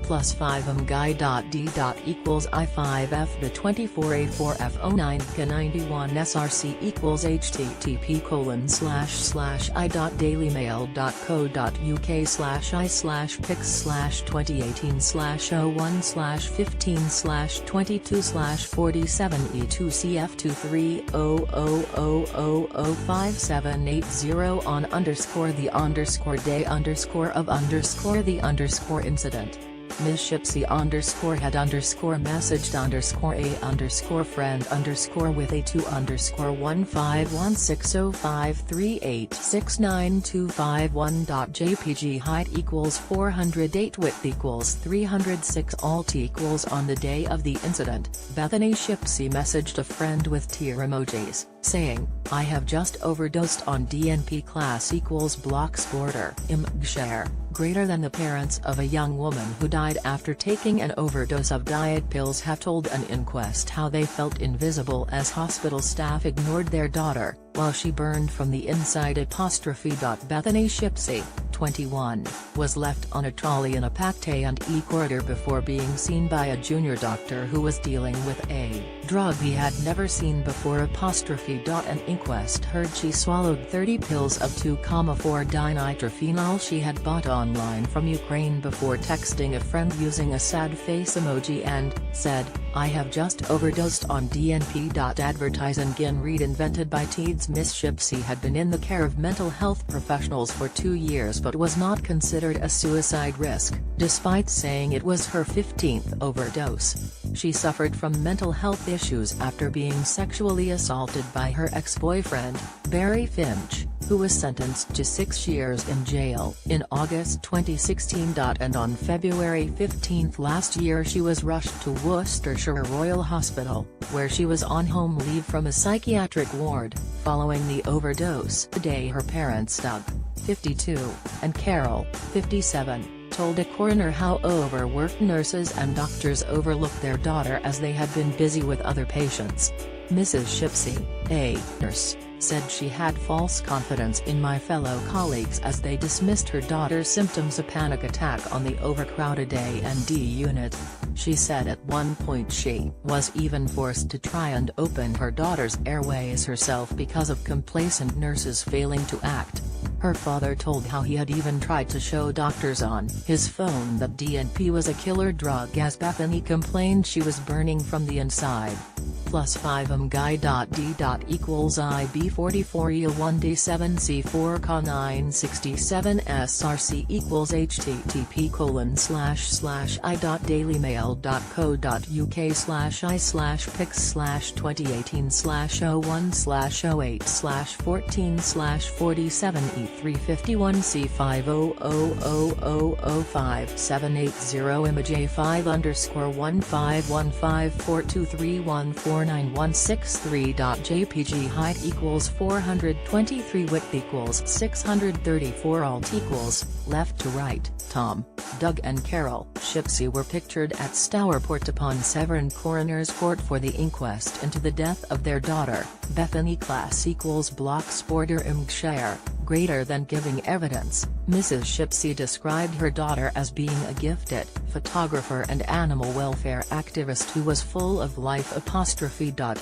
plus 5 guy d equals I5f to 24a4f 09k91 src equals http://i.dailymail.co.uk/pics/2018/01/15/22/47E2CF2300005780 on _day_of_the_incident. Ms. Shipsy _had messaged _a friend with a 2_1516053869251.jpg height equals 408 width equals 306 alt equals on the day of the incident. Bethany Shipsy messaged a friend with tear emojis, saying, "I have just overdosed on DNP class equals blocks border share, greater than the parents of a young woman who died after taking an overdose of diet pills have told an inquest how they felt invisible as hospital staff ignored their daughter, while she burned from the inside." Bethany Shipsy, 21, was left on a trolley in a Pacte&E corridor before being seen by a junior doctor who was dealing with a drug he had never seen before. An inquest heard she swallowed 30 pills of 2,4-dinitrophenol she had bought online from Ukraine before texting a friend using a sad face emoji and said, "I have just overdosed on DNP." Advertising in read invented by Teeds. Miss Shipsy had been in the care of mental health professionals for 2 years but was not considered a suicide risk, despite saying it was her 15th overdose. She suffered from mental health issues after being sexually assaulted by her ex-boyfriend, Barry Finch, who was sentenced to 6 years in jail in August 2016. And on February 15 last year she was rushed to Worcestershire Royal Hospital, where she was on home leave from a psychiatric ward, following the overdose. Today her parents Doug, 52, and Carol, 57, told a coroner how overworked nurses and doctors overlooked their daughter as they had been busy with other patients. Mrs. Shipsy, a nurse, said she had false confidence in my fellow colleagues as they dismissed her daughter's symptoms, a panic attack on the overcrowded A&D unit. She said at one point she was even forced to try and open her daughter's airways herself because of complacent nurses failing to act. Her father told how he had even tried to show doctors on his phone that DNP was a killer drug as Bethany complained she was burning from the inside. Plus 5 guy d equals IB44E1D7C4K967 src equals http://i.dailymail.co.uk/pics/2018/016/14/47E351C5000578 image A5_15142314916.jpg height equals 423 width equals 634 alt equals left to right. Tom, Doug and Carol Shipsy were pictured at Stourport-upon-Severn Coroner's Court for the inquest into the death of their daughter, Bethany. Class equals blocks border share, greater than giving evidence. Mrs. Shipsy described her daughter as being a gifted photographer and animal welfare activist who was full of life.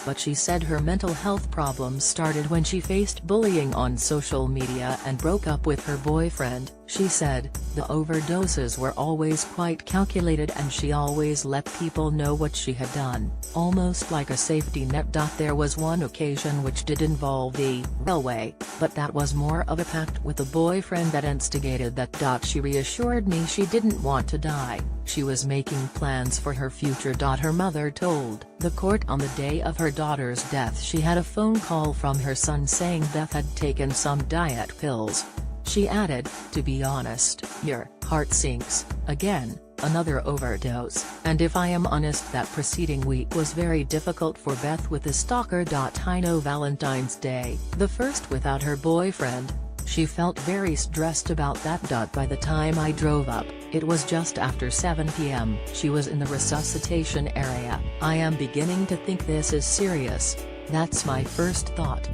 But she said her mental health problems started when she faced bullying on social media and broke up with her boyfriend. She said, "The overdoses were always quite calculated and she always let people know what she had done, almost like a safety net. There was one occasion which did involve the railway, but that was more of a pact with a boyfriend that instigated that. She reassured me she didn't want to die, she was making plans for her future." Her mother told the court on the day of her daughter's death she had a phone call from her son saying Beth had taken some diet pills. She added, "To be honest, your heart sinks, again, another overdose, and if I am honest that preceding week was very difficult for Beth with the stalker. I know Valentine's Day, the first without her boyfriend. She felt very stressed about that. By the time I drove up, it was just after 7 p.m. She was in the resuscitation area. I am beginning to think this is serious. That's my first thought.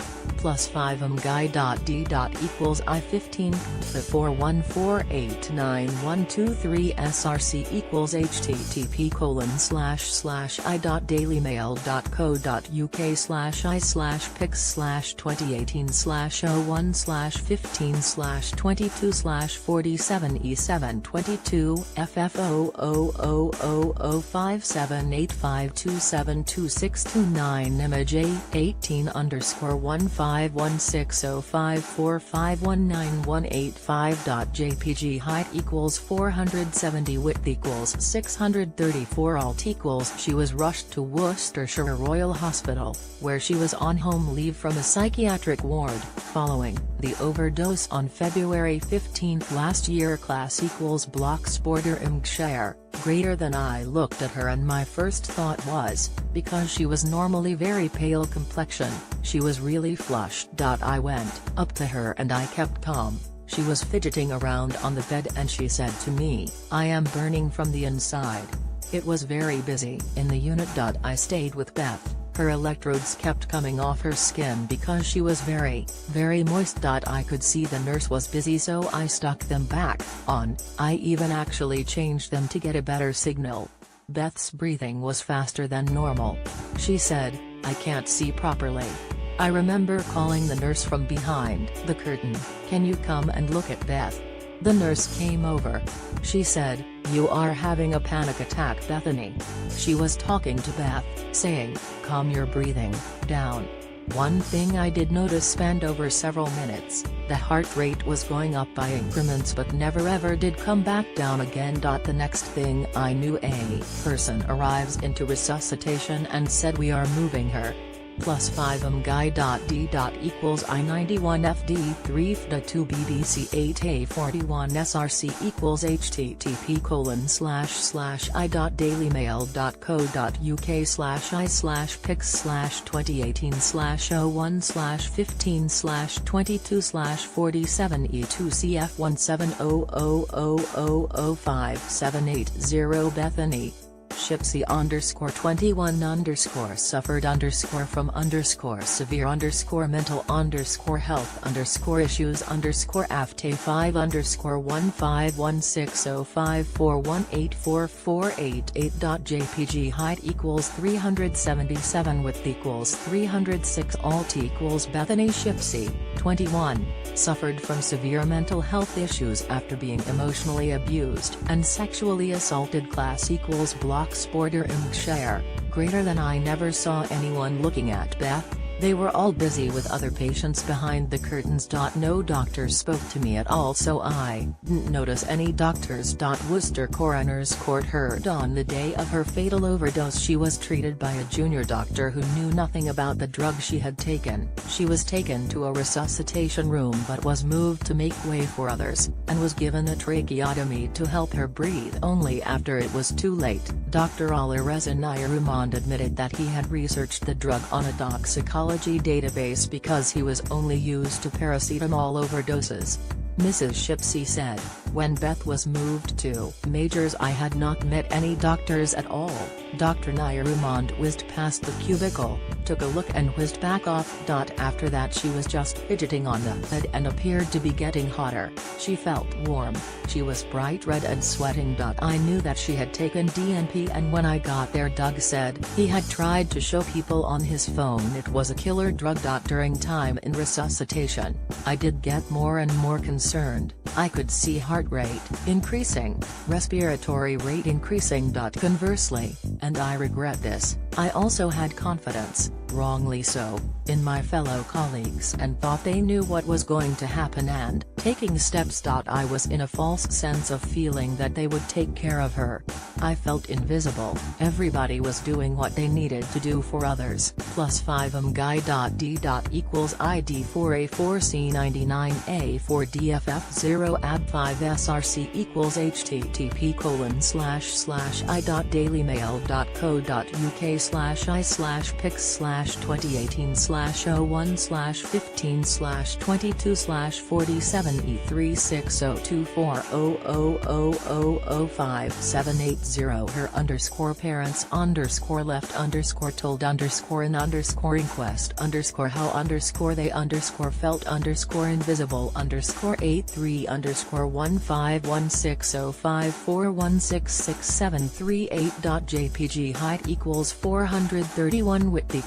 +5 guy.d. equals I15, the 4148923 src equals http://i.dailymail.co.uk/pics/2018/01/15/22/47 FFOOOO5785272629 image 18_1051605451918.jpg height equals 470 width equals 634 alt equals She was rushed to Worcestershire Royal Hospital, where she was on home leave from a psychiatric ward, following the overdose on February 15 last year. Class equals Blocksborder Imgshire, greater than I looked at her and my first thought was, because she was normally very pale complexion, she was really flushed. I went up to her and I kept calm. She was fidgeting around on the bed and she said to me, "I am burning from the inside." It was very busy in the unit. I stayed with Beth. Her electrodes kept coming off her skin because she was very moist. I could see the nurse was busy, so I stuck them back on. I even actually changed them to get a better signal. Beth's breathing was faster than normal. She said, "I can't see properly." I remember calling the nurse from behind the curtain, "Can you come and look at Beth?" The nurse came over. She said, "You are having a panic attack, Bethany." She was talking to Beth, saying, "Calm your breathing down." One thing I did notice spanned over several minutes, the heart rate was going up by increments but never ever did come back down again. The next thing I knew, a person arrives into resuscitation and said, "We are moving her." +5 guy.d. equals I91FD3 FD2 BBC 8A41 src equals http://i.dailymail.co.uk/pics/2018/01/15/22/47E2CF17000578 Bethany. Shipsy_mental_health_mental_issue_afte5_mental_health_afte5_16055_1844888.jpg height equals 377 width equals 306 alt equals Bethany Shipsy, 21, suffered from severe mental health issues after being emotionally abused and sexually assaulted. Class equals Blocksborder Imgshire, greater than I never saw anyone looking at Beth. They were all busy with other patients behind the curtains. No doctors spoke to me at all, so I didn't notice any doctors. Worcester Coroner's Court heard on the day of her fatal overdose she was treated by a junior doctor who knew nothing about the drug she had taken. She was taken to a resuscitation room but was moved to make way for others, and was given a tracheotomy to help her breathe only after it was too late. Dr. Alireza Nairumand admitted that he had researched the drug on a toxicology database because he was only used to paracetamol overdoses. Mrs. Shipsy said, "When Beth was moved to Majors I had not met any doctors at all." Dr. Nairumand whizzed past the cubicle, took a look and whizzed back off. After that she was just fidgeting on the bed and appeared to be getting hotter. She felt warm, she was bright red and sweating. I knew that she had taken DNP, and when I got there Doug said he had tried to show people on his phone it was a killer drug. During time in resuscitation, I did get more and more concerned. I could see heart rate increasing, respiratory rate increasing. Conversely, and I regret this, I also had confidence, wrongly so, in my fellow colleagues and thought they knew what was going to happen and taking steps. I was in a false sense of feeling that they would take care of her. I felt invisible. Everybody was doing what they needed to do for others. +5 guy.d. equals ID4A4C99A4DFF0 AB5 SRC equals http://i.dailymail.co.uk/pics/2018/1/15/22/47E3602400000578 83_83_83_83_83_83_83_83_83_83_83_83_83_83_83_83_83_83_83_83_83_83_83_83_83_83_83_83_83_83_83_83_83_83_83_83_83_83_83_83_83_83_83_83_83_83_83_83_83_83_83_83_83_83_alt equals 431 .J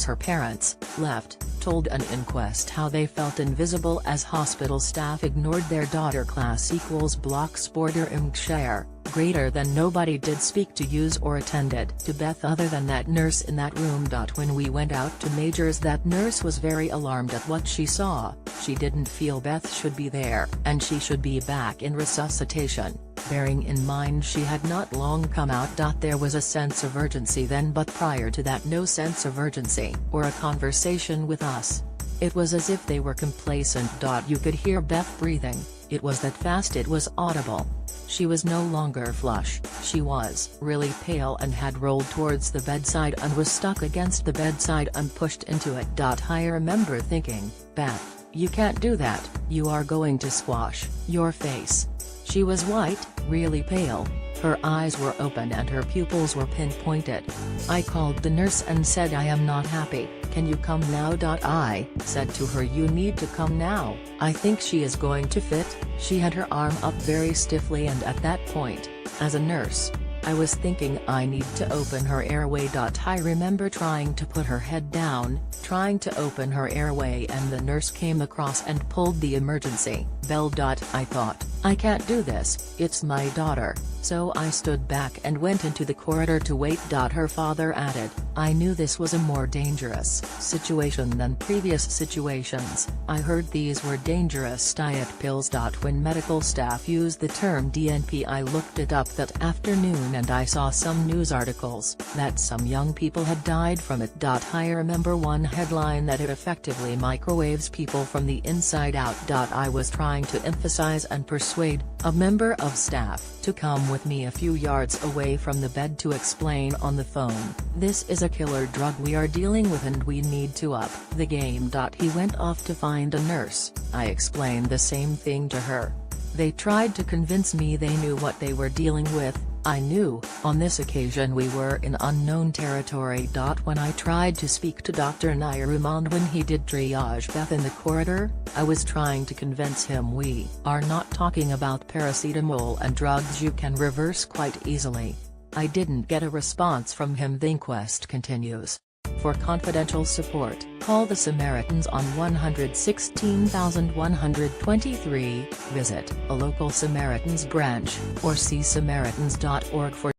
her parents, left, told an inquest how they felt invisible as hospital staff ignored their daughter. Class equals blocks border share, greater than nobody did speak to use or attended to Beth other than that nurse in that room. When we went out to Majors, that nurse was very alarmed at what she saw. She didn't feel Beth should be there and she should be back in resuscitation, bearing in mind she had not long come out. There was a sense of urgency then, but prior to that no sense of urgency or a conversation with us. It was as if they were complacent. You could hear Beth breathing, it was that fast it was audible. She was no longer flush, she was really pale and had rolled towards the bedside and was stuck against the bedside and pushed into it. I remember thinking, Beth, you can't do that, you are going to squash your face. She was white, really pale. Her eyes were open and her pupils were pinpointed. I called the nurse and said, I am not happy, can you come now? I said to her, you need to come now, I think she is going to fit. She had her arm up very stiffly, and at that point, as a nurse, I was thinking I need to open her airway. I remember trying to put her head down, trying to open her airway, and the nurse came across and pulled the emergency bell. I thought, I can't do this, it's my daughter, so I stood back and went into the corridor to wait. Her father added, I knew this was a more dangerous situation than previous situations. I heard these were dangerous diet pills. When medical staff used the term DNP, I looked it up that afternoon and I saw some news articles that some young people had died from it. I remember one headline that it effectively microwaves people from the inside out. I was trying to emphasize and persuade a member of staff to come with me a few yards away from the bed to explain on the phone, this is a killer drug we are dealing with and we need to up the game. He went off to find a nurse. I explained the same thing to her. They tried to convince me they knew what they were dealing with. I knew, on this occasion we were in unknown territory. When I tried to speak to Dr. Nairuman when he did triage Beth in the corridor, I was trying to convince him we are not talking about paracetamol and drugs you can reverse quite easily. I didn't get a response from him. The inquest continues. For confidential support, call the Samaritans on 116,123, visit a local Samaritans branch, or see samaritans.org for